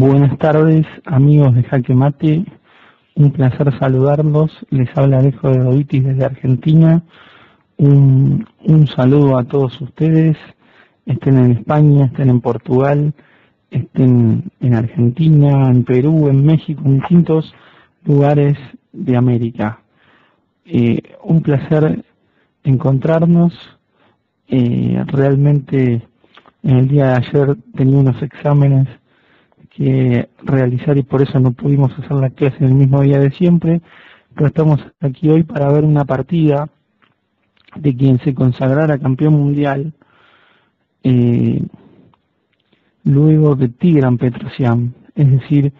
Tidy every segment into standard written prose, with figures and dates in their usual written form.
Buenas tardes, amigos de Jaque Mate. Un placer saludarlos. Les habla Alejo de Dovitis desde Argentina. Un saludo a todos ustedes, estén en España, estén en Portugal, estén en Argentina, en Perú, en México, en distintos lugares de América. Un placer encontrarnos. Realmente en el día de ayer tenía unos exámenes que realizar y por eso no pudimos hacer la clase en el mismo día de siempre, pero estamos aquí hoy para ver una partida de quien se consagrara campeón mundial luego de Tigran Petrosyan, es decir,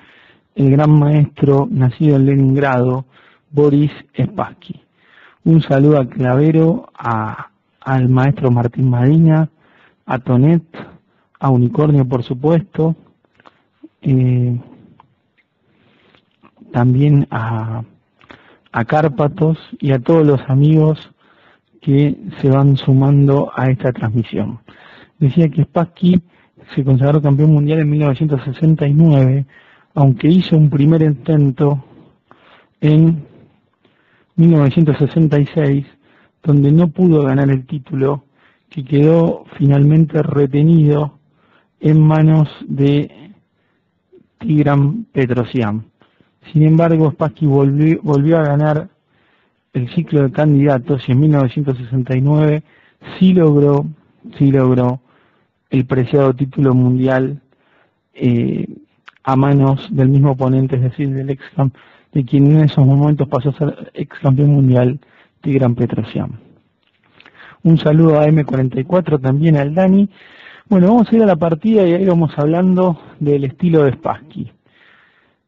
el gran maestro nacido en Leningrado, Boris Spassky. Un saludo a Clavero, al maestro Martín Madina, a Tonet, a Unicornio por supuesto, también a Cárpatos y a todos los amigos que se van sumando a esta transmisión. Decía que Spassky se consagró campeón mundial en 1969, aunque hizo un primer intento en 1966, donde no pudo ganar el título, que quedó finalmente retenido en manos de Tigran Petrosyan. Sin embargo, Spassky volvió a ganar el ciclo de candidatos y en 1969 sí logró el preciado título mundial a manos del mismo oponente, es decir, de quien en esos momentos pasó a ser ex campeón mundial, Tigran Petrosyan. Un saludo a M44, también al Dani. Bueno, vamos a ir a la partida y ahí vamos hablando del estilo de Spassky.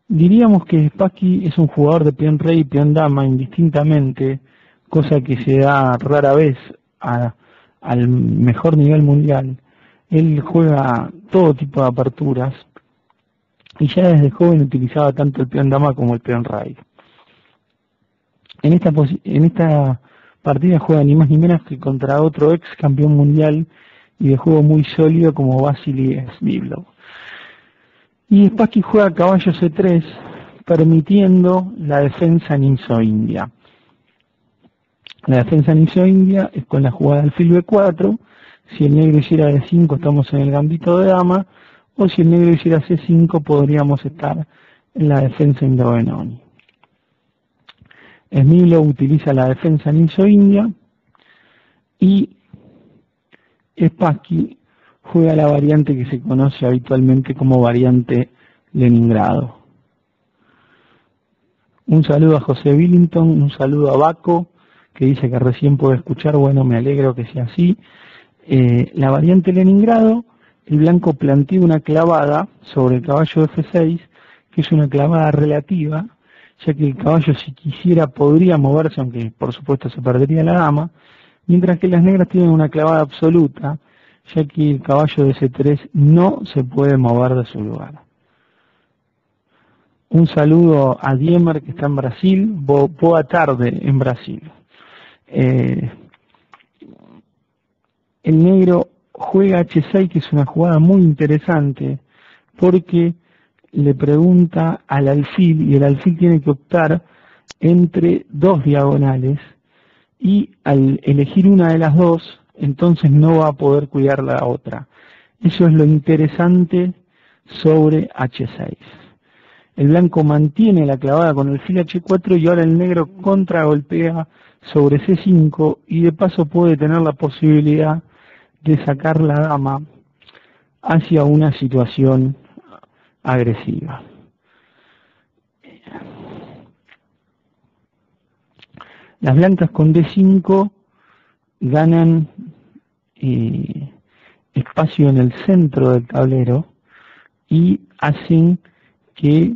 Diríamos que Spassky es un jugador de peón rey y peón dama indistintamente, cosa que se da rara vez al mejor nivel mundial. Él juega todo tipo de aperturas y ya desde joven utilizaba tanto el peón dama como el peón rey. En esta partida juega ni más ni menos que contra otro ex campeón mundial y de juego muy sólido como Vasily Svivlov. Y Spassky juega caballo C3, permitiendo la defensa ninso-india. La defensa ninso-india es con la jugada alfil B4. Si el negro hiciera D5 estamos en el gambito de dama, o si el negro hiciera C5 podríamos estar en la defensa indo-benoni. Svivlov utiliza la defensa ninso-india y Spassky juega la variante que se conoce habitualmente como variante Leningrado. Un saludo a José Billington, un saludo a Baco, que dice que recién puede escuchar. Bueno, me alegro que sea así. La variante Leningrado, el blanco plantea una clavada sobre el caballo F6, que es una clavada relativa, ya que el caballo si quisiera podría moverse, aunque por supuesto se perdería la dama, mientras que las negras tienen una clavada absoluta, ya que el caballo de C3 no se puede mover de su lugar. Un saludo a Diemer, que está en Brasil. Boa tarde en Brasil. El negro juega H6, que es una jugada muy interesante, porque le pregunta al alfil, y el alfil tiene que optar entre dos diagonales, y al elegir una de las dos, entonces no va a poder cuidar la otra. Eso es lo interesante sobre H6. El blanco mantiene la clavada con el alfil H4 y ahora el negro contragolpea sobre C5 y de paso puede tener la posibilidad de sacar la dama hacia una situación agresiva. Las blancas con D5 ganan espacio en el centro del tablero y hacen que,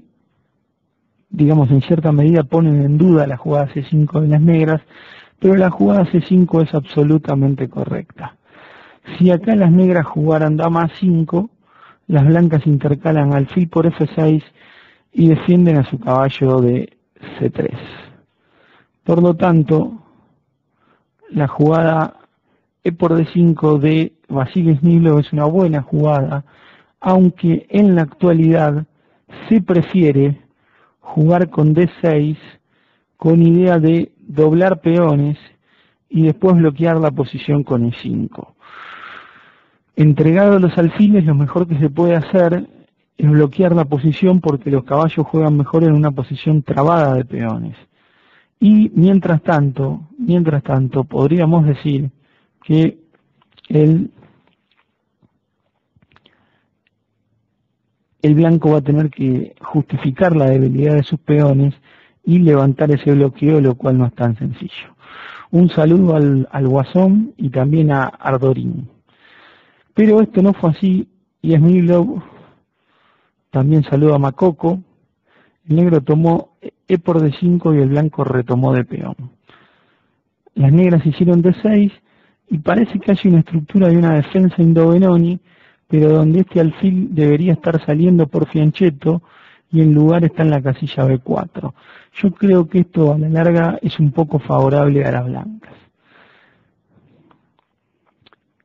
digamos, en cierta medida ponen en duda la jugada C5 de las negras, pero la jugada C5 es absolutamente correcta. Si acá las negras jugaran dama A5, las blancas intercalan alfil por F6 y defienden a su caballo de C3. Por lo tanto, la jugada E por D5 de Vasily Svivlov es una buena jugada, aunque en la actualidad se prefiere jugar con D6 con idea de doblar peones y después bloquear la posición con E5. Entregados los alfiles, lo mejor que se puede hacer es bloquear la posición porque los caballos juegan mejor en una posición trabada de peones. Y mientras tanto, podríamos decir que el blanco va a tener que justificar la debilidad de sus peones y levantar ese bloqueo, lo cual no es tan sencillo. Un saludo al Guasón y también a Ardorín. Pero esto no fue así y Smilov también saluda a Macoco. El negro tomó E por D5 y el blanco retomó de peón. Las negras hicieron D6 y parece que hay una estructura de una defensa indovenoni, pero donde este alfil debería estar saliendo por fianchetto y en lugar está en la casilla B4. Yo creo que esto a la larga es un poco favorable a las blancas.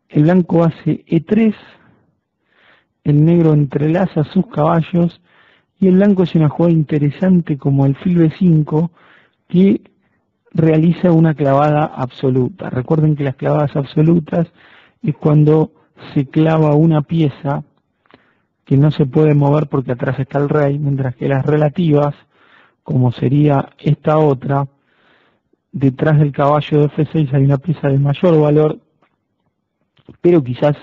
El blanco hace E3, el negro entrelaza sus caballos y el blanco hace una jugada interesante como alfil B5 que realiza una clavada absoluta. Recuerden que las clavadas absolutas es cuando se clava una pieza que no se puede mover porque atrás está el rey, mientras que las relativas, como sería esta otra, detrás del caballo de F6 hay una pieza de mayor valor, pero quizás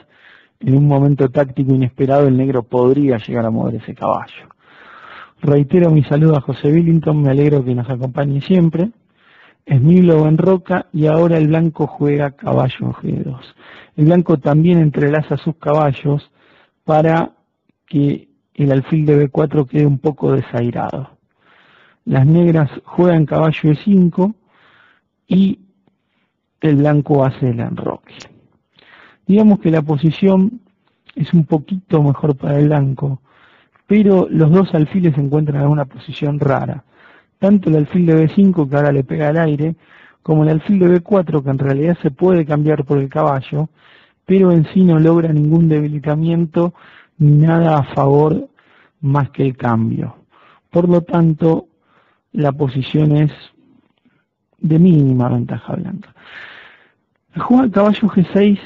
en un momento táctico inesperado el negro podría llegar a mover ese caballo. Reitero mi saludo a José Billington, me alegro que nos acompañe siempre. Smilov en roca y ahora el blanco juega caballo en G2. El blanco también entrelaza sus caballos para que el alfil de B4 quede un poco desairado. Las negras juegan caballo E5 y el blanco hace el enroque. Digamos que la posición es un poquito mejor para el blanco, pero los dos alfiles se encuentran en una posición rara. Tanto el alfil de B5, que ahora le pega al aire, como el alfil de B4, que en realidad se puede cambiar por el caballo, pero en sí no logra ningún debilitamiento ni nada a favor más que el cambio. Por lo tanto, la posición es de mínima ventaja blanca. La jugada caballo G6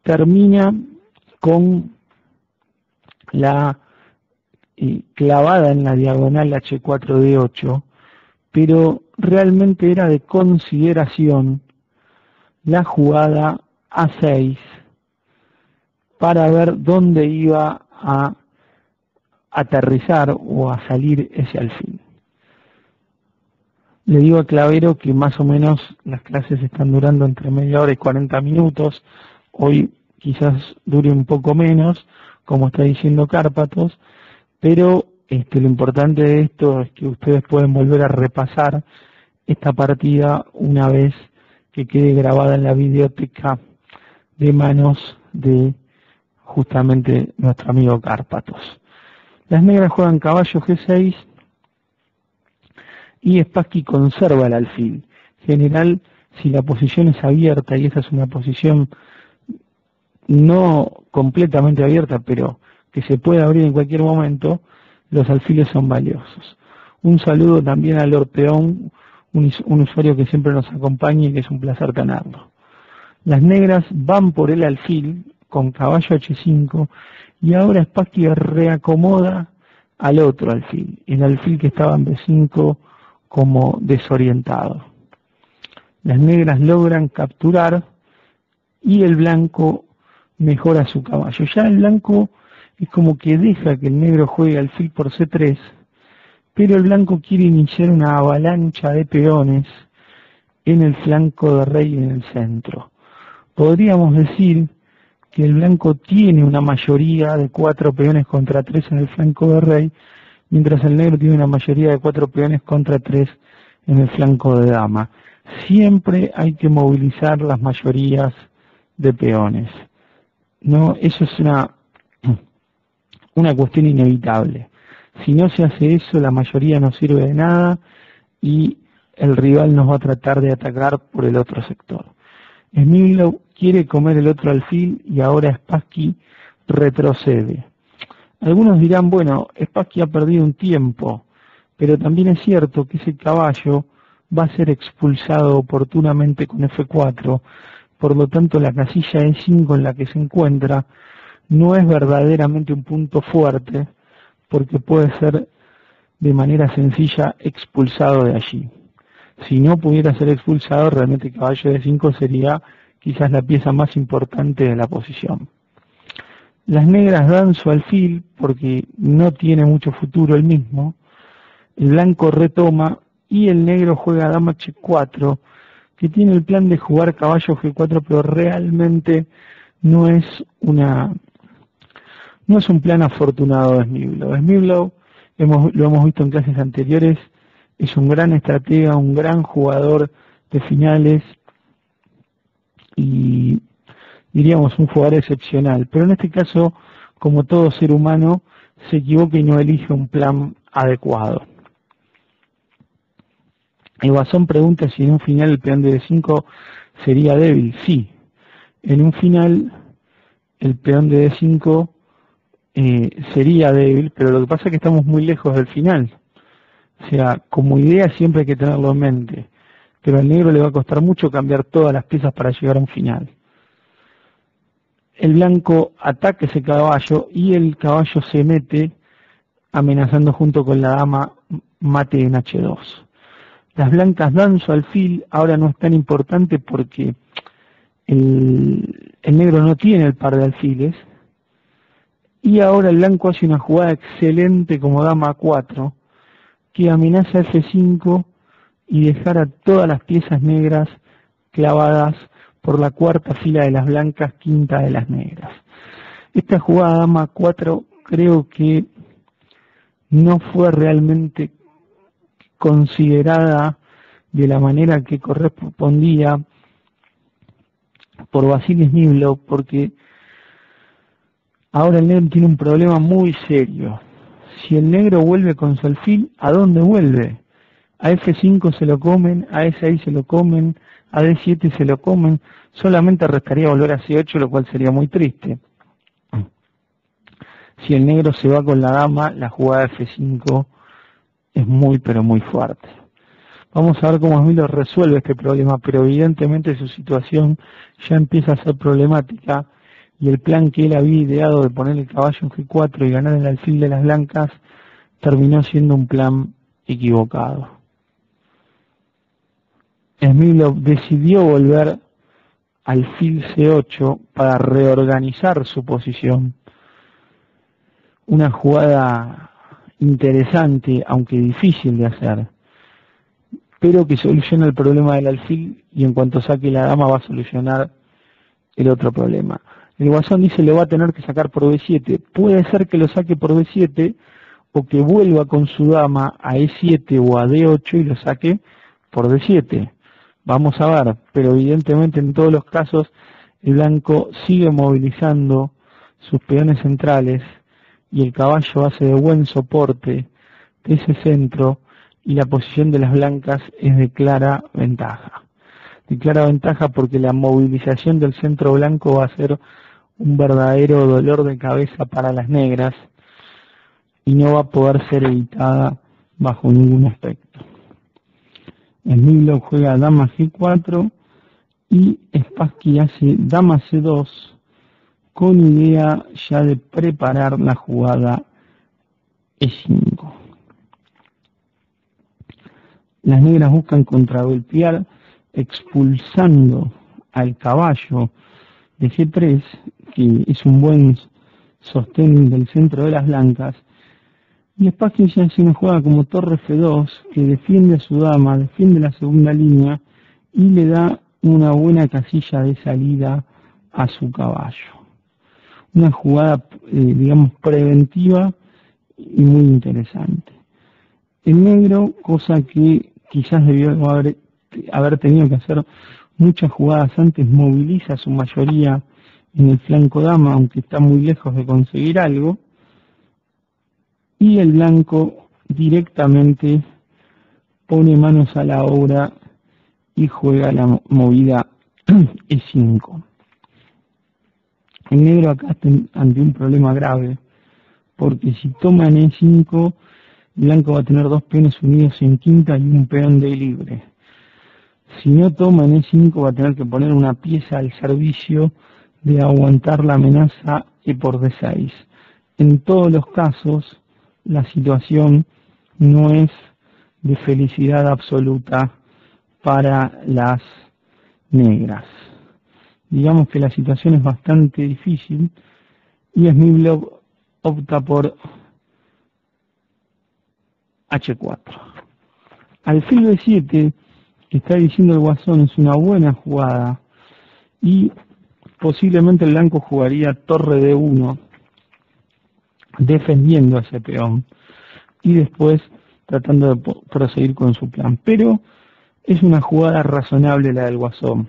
termina con la clavada en la diagonal H4D8, pero realmente era de consideración la jugada A6 para ver dónde iba a aterrizar o a salir ese alfil. Le digo a Clavero que más o menos las clases están durando entre media hora y 40 minutos. Hoy quizás dure un poco menos, como está diciendo Cárpatos, pero lo importante de esto es que ustedes pueden volver a repasar esta partida una vez que quede grabada en la videoteca de manos de justamente nuestro amigo Cárpatos. Las negras juegan caballo G6 y Spassky conserva el alfil. En general, si la posición es abierta, y esta es una posición no completamente abierta, pero que se puede abrir en cualquier momento, los alfiles son valiosos. Un saludo también a Lord Peón, un usuario que siempre nos acompaña y que es un placer tenerlo. Las negras van por el alfil con caballo H5 y ahora Spassky reacomoda al otro alfil, el alfil que estaba en B5 como desorientado. Las negras logran capturar y el blanco mejora su caballo. Ya el blanco es como que deja que el negro juegue alfil por C3, pero el blanco quiere iniciar una avalancha de peones en el flanco de rey y en el centro. Podríamos decir que el blanco tiene una mayoría de 4 peones contra 3 en el flanco de rey, mientras el negro tiene una mayoría de 4 peones contra 3 en el flanco de dama. Siempre hay que movilizar las mayorías de peones. No, eso es una cuestión inevitable. Si no se hace eso, la mayoría no sirve de nada y el rival nos va a tratar de atacar por el otro sector. Smilov quiere comer el otro alfil y ahora Spassky retrocede. Algunos dirán, bueno, Spassky ha perdido un tiempo, pero también es cierto que ese caballo va a ser expulsado oportunamente con F4, por lo tanto la casilla E5 en la que se encuentra no es verdaderamente un punto fuerte, porque puede ser de manera sencilla expulsado de allí. Si no pudiera ser expulsado, realmente el caballo de 5 sería quizás la pieza más importante de la posición. Las negras dan su alfil porque no tiene mucho futuro el mismo. El blanco retoma y el negro juega dama H4, que tiene el plan de jugar caballo G4, pero realmente no es un plan afortunado de Smyslov. Smyslov, lo hemos visto en clases anteriores, es un gran estratega, un gran jugador de finales y diríamos un jugador excepcional. Pero en este caso, como todo ser humano, se equivoca y no elige un plan adecuado. El Guasón pregunta si en un final el peón de D5 sería débil. Sí, en un final el peón de D5 sería débil, pero lo que pasa es que estamos muy lejos del final. O sea, como idea siempre hay que tenerlo en mente, pero al negro le va a costar mucho cambiar todas las piezas para llegar a un final. El blanco ataca ese caballo y el caballo se mete amenazando junto con la dama mate en H2. Las blancas dan su alfil, ahora no es tan importante porque el negro no tiene el par de alfiles, y ahora el blanco hace una jugada excelente como dama A4, que amenaza F5 y dejar a todas las piezas negras clavadas por la cuarta fila de las blancas, quinta de las negras. Esta jugada dama A4 creo que no fue realmente considerada de la manera que correspondía por Vasily Smyslov, porque ahora el negro tiene un problema muy serio. Si el negro vuelve con su alfil, ¿a dónde vuelve? A F5 se lo comen, a E6 se lo comen, a D7 se lo comen, solamente restaría volver a C8, lo cual sería muy triste. Si el negro se va con la dama, la jugada F5 es muy pero muy fuerte. Vamos a ver cómo Smyslov resuelve este problema, pero evidentemente su situación ya empieza a ser problemática y el plan que él había ideado de poner el caballo en G4 y ganar el alfil de las blancas terminó siendo un plan equivocado. Smyslov decidió volver alfil C8 para reorganizar su posición. Una jugada interesante, aunque difícil de hacer, pero que soluciona el problema del alfil y en cuanto saque la dama va a solucionar el otro problema. El Guasón dice le va a tener que sacar por B7. Puede ser que lo saque por B7 o que vuelva con su dama a E7 o a D8 y lo saque por D7. Vamos a ver, pero evidentemente en todos los casos el blanco sigue movilizando sus peones centrales y el caballo hace de buen soporte de ese centro y la posición de las blancas es de clara ventaja. De clara ventaja porque la movilización del centro blanco va a ser un verdadero dolor de cabeza para las negras y no va a poder ser evitada bajo ningún aspecto. Smyslov juega dama G4 y Spassky hace dama C2 con idea ya de preparar la jugada E5. Las negras buscan contragolpear expulsando al caballo de G3, que es un buen sostén del centro de las blancas, y Spassky ya hace una jugada como torre F2 que defiende a su dama, defiende la segunda línea y le da una buena casilla de salida a su caballo. Una jugada, digamos, preventiva y muy interesante. El negro, cosa que quizás debió haber tenido que hacer muchas jugadas antes, moviliza su mayoría en el flanco dama, aunque está muy lejos de conseguir algo, y el blanco directamente pone manos a la obra y juega la movida E5. El negro acá está ante un problema grave, porque si toma en E5, blanco va a tener dos peones unidos en quinta y un peón de libre. Si no toma en E5 va a tener que poner una pieza al servicio de aguantar la amenaza E por D6. En todos los casos, la situación no es de felicidad absoluta para las negras. Digamos que la situación es bastante difícil y Smyslov opta por H4. Alfil B7, que está diciendo el Guasón, es una buena jugada y posiblemente el blanco jugaría torre D1 defendiendo a ese peón y después tratando de proseguir con su plan. Pero es una jugada razonable la del Guasón.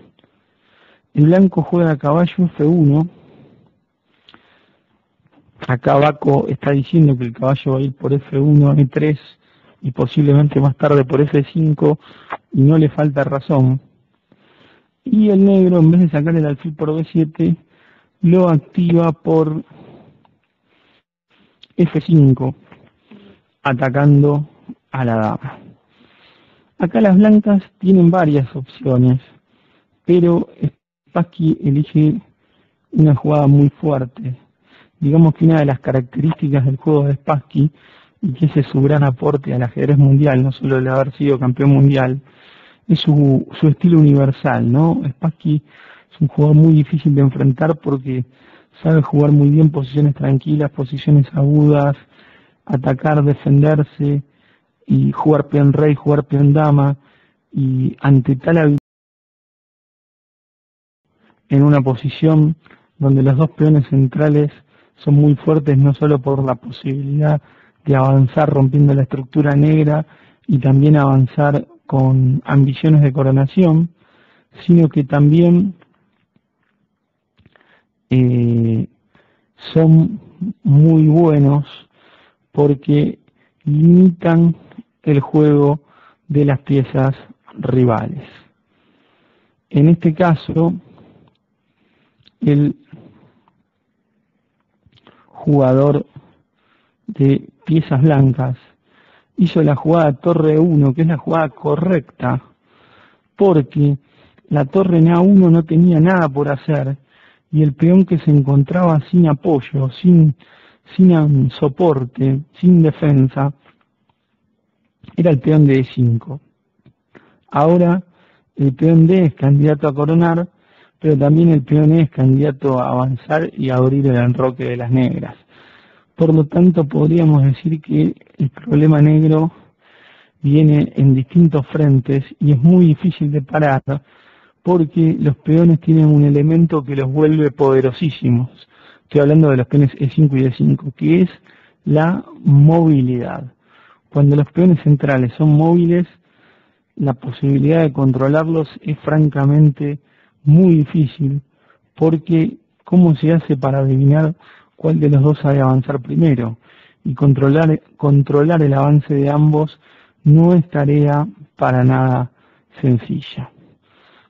El blanco juega caballo F1. Acá Baco está diciendo que el caballo va a ir por F1, E3 y posiblemente más tarde por F5 y no le falta razón. Y el negro, en vez de sacar el alfil por B7, lo activa por F5, atacando a la dama. Acá las blancas tienen varias opciones, pero Spassky elige una jugada muy fuerte. Digamos que una de las características del juego de Spassky, y que ese es su gran aporte al ajedrez mundial, no solo el haber sido campeón mundial, es su estilo universal, ¿no? Spassky es un jugador muy difícil de enfrentar porque sabe jugar muy bien posiciones tranquilas, posiciones agudas, atacar, defenderse, y jugar peón rey, jugar peón dama, y ante tal habilidad en una posición donde los dos peones centrales son muy fuertes, no solo por la posibilidad de avanzar rompiendo la estructura negra y también avanzar con ambiciones de coronación, sino que también son muy buenos porque limitan el juego de las piezas rivales. En este caso, el jugador de piezas blancas hizo la jugada torre 1, que es la jugada correcta, porque la torre en A1 no tenía nada por hacer y el peón que se encontraba sin apoyo, sin soporte, sin defensa, era el peón de E5. Ahora el peón D es candidato a coronar, pero también el peón E es candidato a avanzar y a abrir el enroque de las negras. Por lo tanto, podríamos decir que el problema negro viene en distintos frentes y es muy difícil de parar porque los peones tienen un elemento que los vuelve poderosísimos. Estoy hablando de los peones E5 y D5, que es la movilidad. Cuando los peones centrales son móviles, la posibilidad de controlarlos es francamente muy difícil, porque ¿cómo se hace para adivinar cuál de los dos ha de avanzar primero? Y controlar el avance de ambos no es tarea para nada sencilla.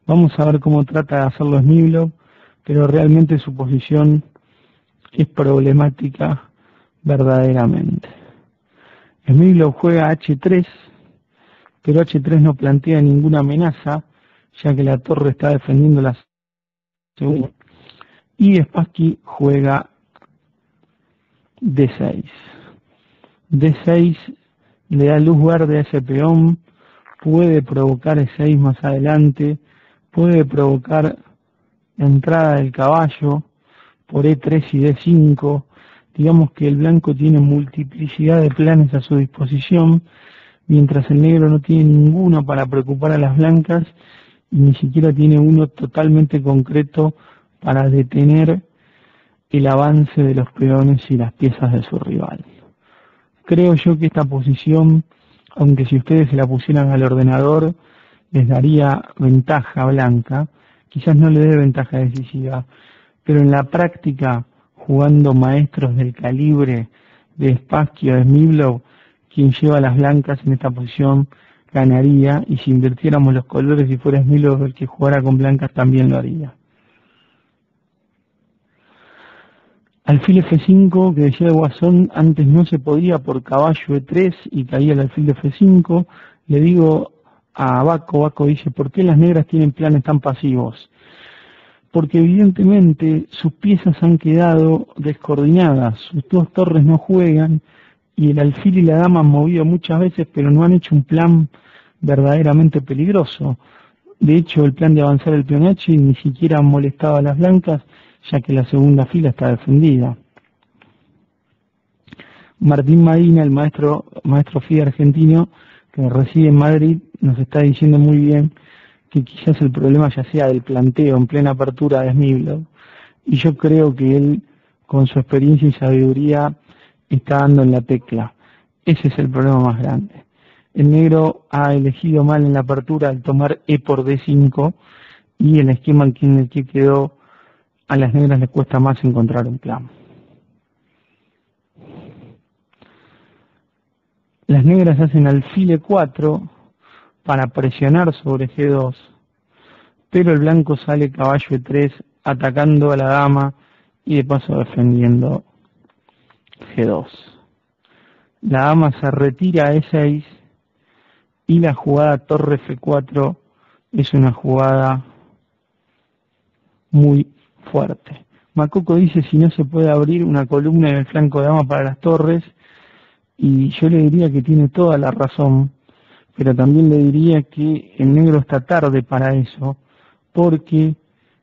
Vamos a ver cómo trata de hacerlo Smyslov, pero realmente su posición es problemática verdaderamente. Smyslov juega H3, pero H3 no plantea ninguna amenaza, ya que la torre está defendiendo la segunda. Y Spassky juega D6. D6 le da luz verde a ese peón, puede provocar E6 más adelante, puede provocar la entrada del caballo por E3 y D5. Digamos que el blanco tiene multiplicidad de planes a su disposición, mientras el negro no tiene ninguno para preocupar a las blancas y ni siquiera tiene uno totalmente concreto para detener el avance de los peones y las piezas de su rival. Creo yo que esta posición, aunque si ustedes se la pusieran al ordenador, les daría ventaja blanca, quizás no le dé ventaja decisiva, pero en la práctica, jugando maestros del calibre de Spassky o de Smyslov, quien lleva a las blancas en esta posición ganaría, y si invirtiéramos los colores y fuera Smyslov el que jugara con blancas también lo haría. Alfil F5, que decía el Guasón, antes no se podía por caballo E3 y caía el alfil de F5. Le digo a Baco dice, ¿por qué las negras tienen planes tan pasivos? Porque evidentemente sus piezas han quedado descoordinadas, sus dos torres no juegan y el alfil y la dama han movido muchas veces, pero no han hecho un plan verdaderamente peligroso. De hecho, el plan de avanzar el peón H ni siquiera molestaba a las blancas, ya que la segunda fila está defendida. Martín Madina, el maestro FIDE argentino, que reside en Madrid, nos está diciendo muy bien que quizás el problema ya sea del planteo en plena apertura de Smilov, y yo creo que él, con su experiencia y sabiduría, está dando en la tecla. Ese es el problema más grande. El negro ha elegido mal en la apertura al tomar E por D5, y el esquema en el que quedó, a las negras les cuesta más encontrar un plan. Las negras hacen alfil E4 para presionar sobre G2, pero el blanco sale caballo E3 atacando a la dama y de paso defendiendo G2. La dama se retira a E6 y la jugada torre F4 es una jugada muy fuerte. Macoco dice si no se puede abrir una columna en el flanco de dama para las torres, y yo le diría que tiene toda la razón, pero también le diría que el negro está tarde para eso, porque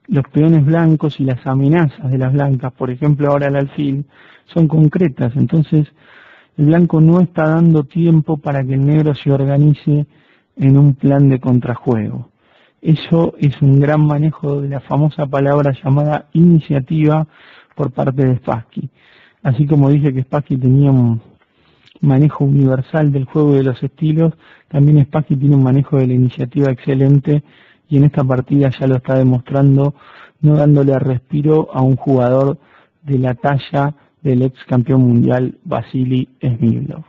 los peones blancos y las amenazas de las blancas, por ejemplo ahora el alfil, son concretas. Entonces el blanco no está dando tiempo para que el negro se organice en un plan de contrajuego. Eso es un gran manejo de la famosa palabra llamada iniciativa por parte de Spassky. Así como dije que Spassky tenía un manejo universal del juego de los estilos, también Spassky tiene un manejo de la iniciativa excelente, y en esta partida ya lo está demostrando, no dándole a respiro a un jugador de la talla del ex campeón mundial Vasily Smilov.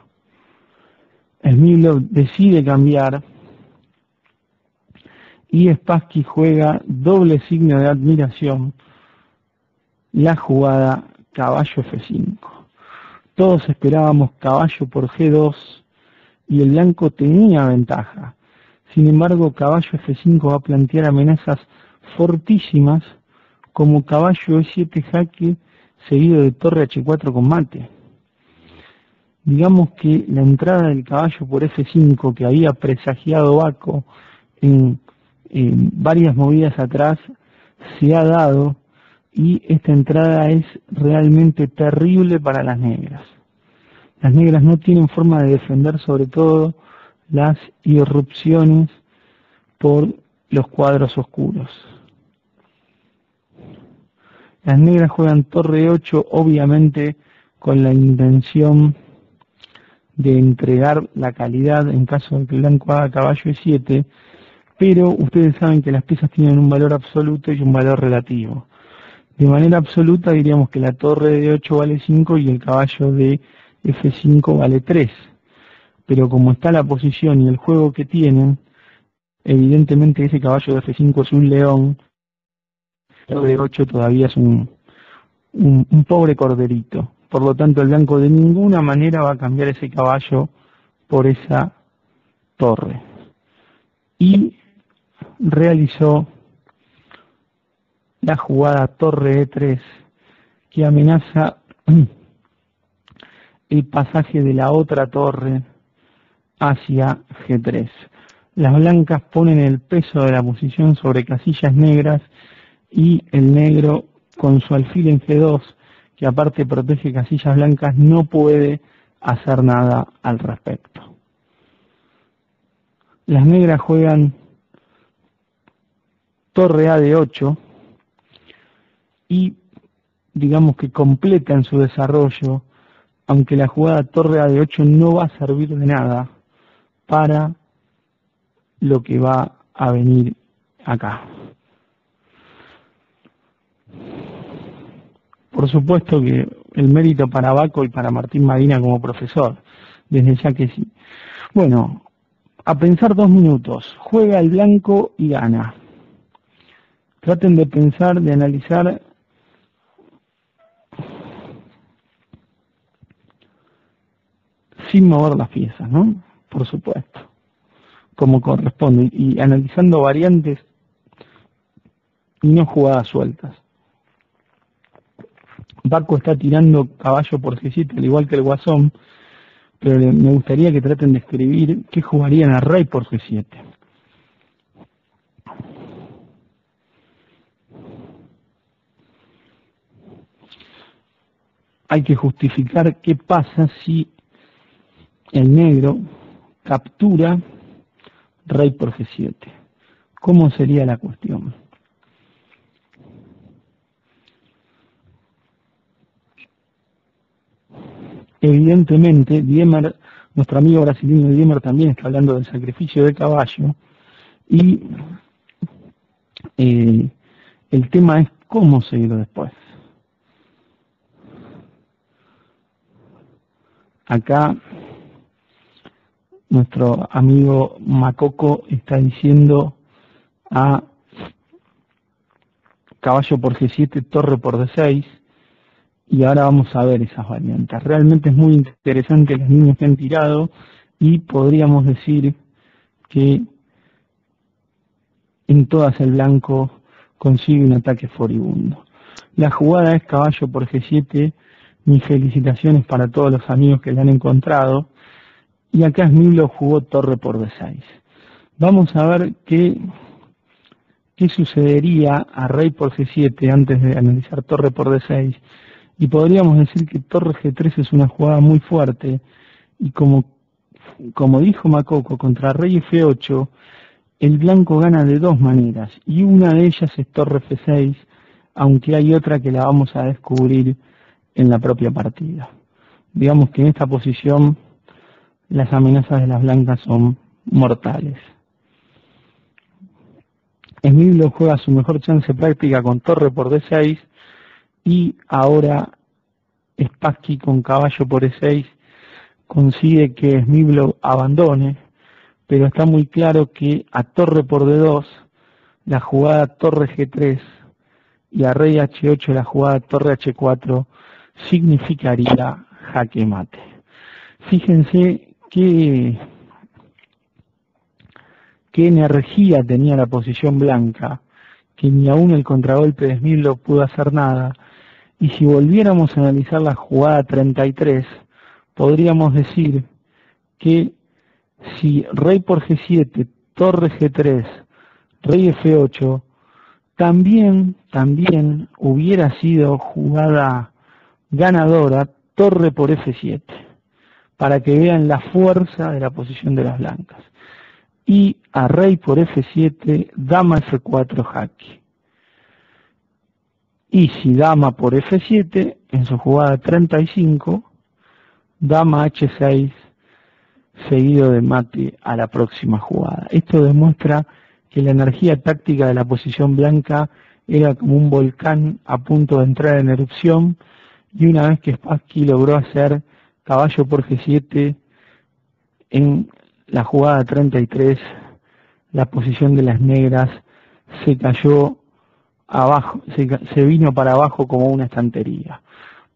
Smilov decide cambiar y Spassky juega doble signo de admiración, la jugada caballo F5. Todos esperábamos caballo por G2 y el blanco tenía ventaja. Sin embargo, caballo F5 va a plantear amenazas fortísimas como caballo E7 jaque seguido de torre H4 con mate. Digamos que la entrada del caballo por F5 que había presagiado Baco en varias movidas atrás se ha dado, y esta entrada es realmente terrible para las negras. Las negras no tienen forma de defender sobre todo las irrupciones por los cuadros oscuros. Las negras juegan torre 8 obviamente con la intención de entregar la calidad en caso de que el blanco haga caballo E7, pero ustedes saben que las piezas tienen un valor absoluto y un valor relativo. De manera absoluta diríamos que la torre de 8 vale 5 y el caballo de F5 vale 3. Pero como está la posición y el juego que tienen, evidentemente ese caballo de F5 es un león, el de 8 todavía es un pobre corderito. Por lo tanto, el blanco de ninguna manera va a cambiar ese caballo por esa torre. Y realizó la jugada torre E3 que amenaza el pasaje de la otra torre hacia G3. Las blancas ponen el peso de la posición sobre casillas negras y el negro con su alfil en G2, que aparte protege casillas blancas, no puede hacer nada al respecto. Las negras juegan torre A de 8 y digamos que completan su desarrollo, aunque la jugada torre A de 8 no va a servir de nada para lo que va a venir acá. Por supuesto que el mérito para Baco y para Martín Madina como profesor, desde ya que sí. Bueno, a pensar 2 minutos, juega el blanco y gana. Traten de pensar, de analizar sin mover las piezas, ¿no? Por supuesto, como corresponde, y analizando variantes y no jugadas sueltas. Paco está tirando caballo por G7, al igual que el Guasón, pero me gustaría que traten de escribir qué jugarían a rey por G7. Hay que justificar qué pasa si el negro captura rey por G7. ¿Cómo sería la cuestión? Evidentemente, Diemer, nuestro amigo brasileño Diemer también está hablando del sacrificio de caballo y el tema es cómo seguir después. Acá nuestro amigo Macoco está diciendo a caballo por G7, torre por D6, y ahora vamos a ver esas variantes. Realmente es muy interesante las líneas que han tirado y podríamos decir que en todas el blanco consigue un ataque furibundo. La jugada es caballo por G7, mis felicitaciones para todos los amigos que la han encontrado, y acá Smilo jugó torre por D6. Vamos a ver qué sucedería a rey por G7 antes de analizar torre por D6, y podríamos decir que torre G3 es una jugada muy fuerte, y como dijo Macoco, contra rey F8, el blanco gana de dos maneras, y una de ellas es torre F6, aunque hay otra que la vamos a descubrir en la propia partida. Digamos que en esta posición las amenazas de las blancas son mortales. Smilo juega su mejor chance práctica con torre por D6 y ahora Spassky con caballo por E6 consigue que Smilo abandone, pero está muy claro que a torre por D2 la jugada torre G3 y a rey H8 la jugada torre H4 significaría jaque mate. Fíjense qué energía tenía la posición blanca, que ni aún el contragolpe de Smilo pudo hacer nada, y si volviéramos a analizar la jugada 33, podríamos decir que si rey por G7, torre G3, rey F8, también hubiera sido jugada ganadora torre por F7, para que vean la fuerza de la posición de las blancas. Y a rey por F7, dama F4 jaque. Y si dama por F7, en su jugada 35, dama H6, seguido de mate a la próxima jugada. Esto demuestra que la energía táctica de la posición blanca era como un volcán a punto de entrar en erupción, y una vez que Spassky logró hacer caballo por G7 en la jugada 33, la posición de las negras se cayó abajo, se vino para abajo como una estantería.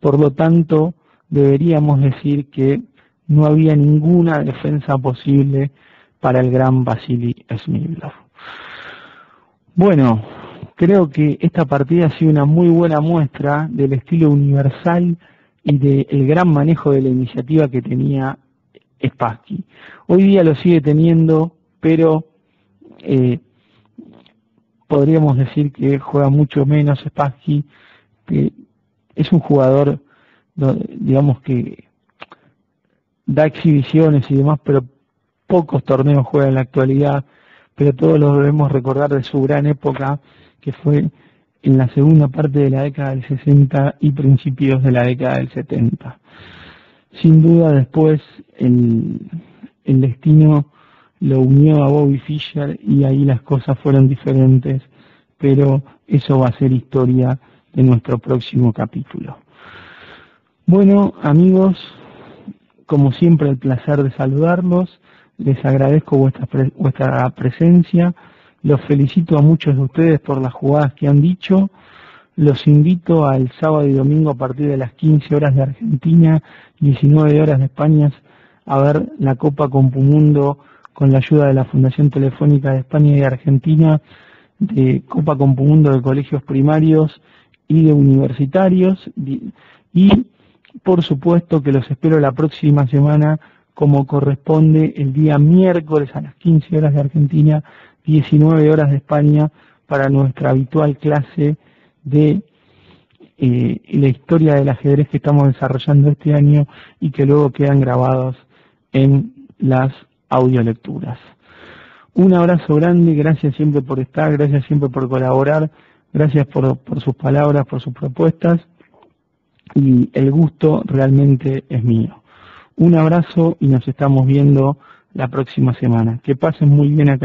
Por lo tanto, deberíamos decir que no había ninguna defensa posible para el gran Vasily Smilov. Bueno, creo que esta partida ha sido una muy buena muestra del estilo universal y del gran manejo de la iniciativa que tenía Spassky. Hoy día lo sigue teniendo, pero podríamos decir que juega mucho menos Spassky, que es un jugador, digamos, que da exhibiciones y demás, pero pocos torneos juega en la actualidad, pero todos lo debemos recordar de su gran época, que fue en la segunda parte de la década del 60 y principios de la década del 70. Sin duda después el destino lo unió a Bobby Fischer y ahí las cosas fueron diferentes, pero eso va a ser historia de nuestro próximo capítulo. Bueno, amigos, como siempre el placer de saludarlos, les agradezco vuestra presencia, los felicito a muchos de ustedes por las jugadas que han dicho, los invito al sábado y domingo a partir de las 15 horas de Argentina, 19 horas de España, a ver la Copa Compumundo con la ayuda de la Fundación Telefónica de España y de Argentina, de Copa Compumundo de colegios primarios y de universitarios, y por supuesto que los espero la próxima semana, como corresponde, el día miércoles a las 15 horas de Argentina, 19 horas de España, para nuestra habitual clase de la historia del ajedrez que estamos desarrollando este año y que luego quedan grabados en las audiolecturas. Un abrazo grande, gracias siempre por estar, gracias siempre por colaborar, gracias por sus palabras, por sus propuestas, y el gusto realmente es mío. Un abrazo y nos estamos viendo la próxima semana. Que pasen muy bien acá en